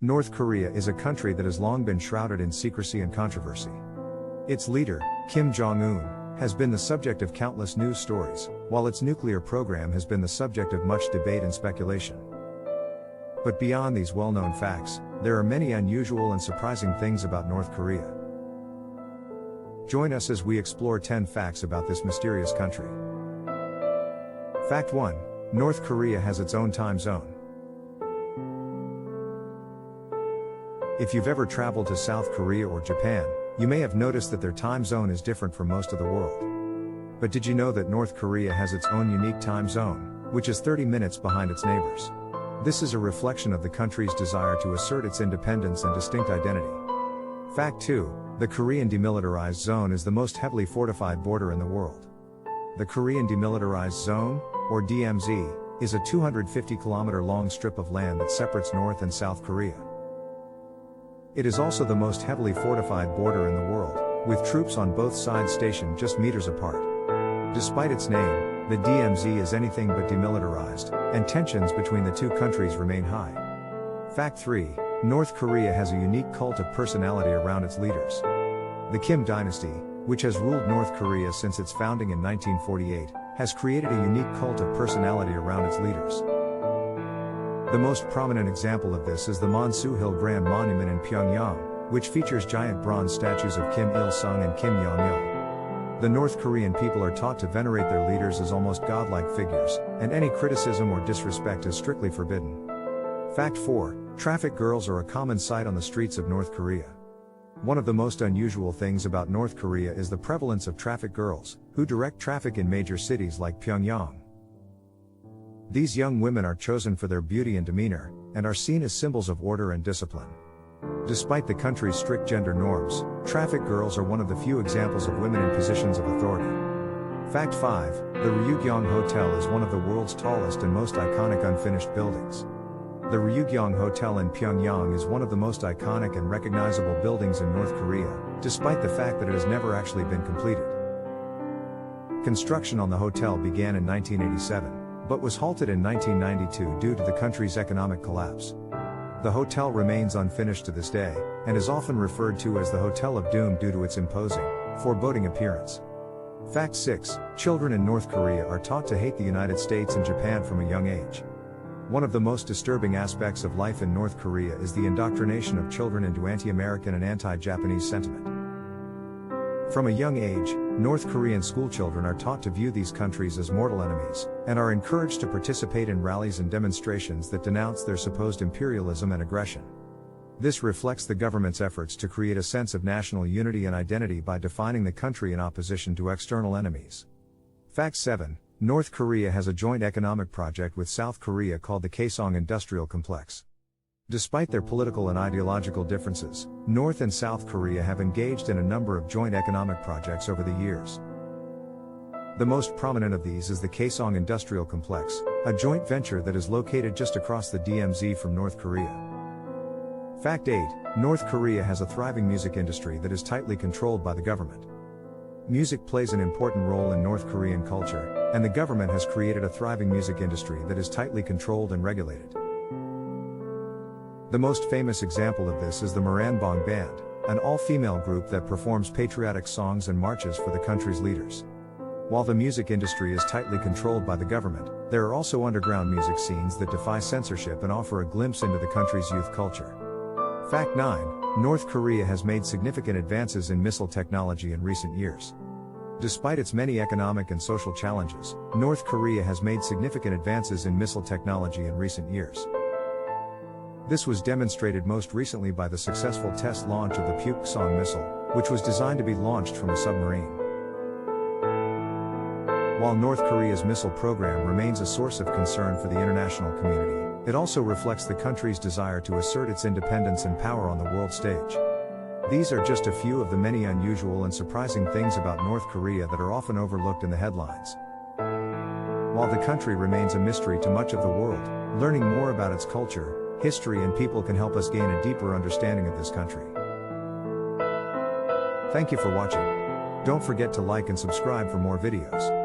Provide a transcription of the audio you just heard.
North Korea is a country that has long been shrouded in secrecy and controversy. Its leader, Kim Jong-un, has been the subject of countless news stories, while its nuclear program has been the subject of much debate and speculation. But beyond these well-known facts, there are many unusual and surprising things about North Korea. Join us as we explore 10 facts about this mysterious country. Fact 1. North Korea has its own time zone. If you've ever traveled to South Korea or Japan, you may have noticed that their time zone is different from most of the world. But did you know that North Korea has its own unique time zone, which is 30 minutes behind its neighbors? This is a reflection of the country's desire to assert its independence and distinct identity. Fact 2. The Korean Demilitarized Zone is the most heavily fortified border in the world. The Korean Demilitarized Zone, or DMZ, is a 250-kilometer-long strip of land that separates North and South Korea. It is also the most heavily fortified border in the world, with troops on both sides stationed just meters apart. Despite its name, the DMZ is anything but demilitarized, and tensions between the two countries remain high. Fact 3. North Korea has a unique cult of personality around its leaders. The Kim dynasty, which has ruled North Korea since its founding in 1948, has created a unique cult of personality around its leaders. The most prominent example of this is the Monsu-Hill Grand Monument in Pyongyang, which features giant bronze statues of Kim Il-sung and Kim Jong-il. The North Korean people are taught to venerate their leaders as almost godlike figures, and any criticism or disrespect is strictly forbidden. Fact 4. Traffic girls are a common sight on the streets of North Korea. One of the most unusual things about North Korea is the prevalence of traffic girls, who direct traffic in major cities like Pyongyang. These young women are chosen for their beauty and demeanor, and are seen as symbols of order and discipline. Despite the country's strict gender norms, traffic girls are one of the few examples of women in positions of authority. Fact 5. The Ryugyong Hotel is one of the world's tallest and most iconic unfinished buildings. The Ryugyong Hotel in Pyongyang is one of the most iconic and recognizable buildings in North Korea, despite the fact that it has never actually been completed. Construction on the hotel began in 1987. But was halted in 1992 due to the country's economic collapse. The hotel remains unfinished to this day, and is often referred to as the Hotel of Doom due to its imposing, foreboding appearance. Fact 6. Children in North Korea are taught to hate the United States and Japan from a young age. One of the most disturbing aspects of life in North Korea is the indoctrination of children into anti-American and anti-Japanese sentiment. From a young age, North Korean schoolchildren are taught to view these countries as mortal enemies, and are encouraged to participate in rallies and demonstrations that denounce their supposed imperialism and aggression. This reflects the government's efforts to create a sense of national unity and identity by defining the country in opposition to external enemies. Fact 7. North Korea has a joint economic project with South Korea called the Kaesong Industrial Complex. Despite their political and ideological differences, North and South Korea have engaged in a number of joint economic projects over the years. The most prominent of these is the Kaesong Industrial Complex, a joint venture that is located just across the DMZ from North Korea. Fact 8. North Korea has a thriving music industry that is tightly controlled by the government. Music plays an important role in North Korean culture, and the government has created a thriving music industry that is tightly controlled and regulated. The most famous example of this is the Moranbong Band, an all-female group that performs patriotic songs and marches for the country's leaders. While the music industry is tightly controlled by the government, there are also underground music scenes that defy censorship and offer a glimpse into the country's youth culture. Fact 9. North Korea has made significant advances in missile technology in recent years. Despite its many economic and social challenges, North Korea has made significant advances in missile technology in recent years. This was demonstrated most recently by the successful test launch of the Pukesong missile, which was designed to be launched from a submarine. While North Korea's missile program remains a source of concern for the international community, it also reflects the country's desire to assert its independence and power on the world stage. These are just a few of the many unusual and surprising things about North Korea that are often overlooked in the headlines. While the country remains a mystery to much of the world, learning more about its culture, history and people can help us gain a deeper understanding of this country. Thank you for watching. Don't forget to like and subscribe for more videos.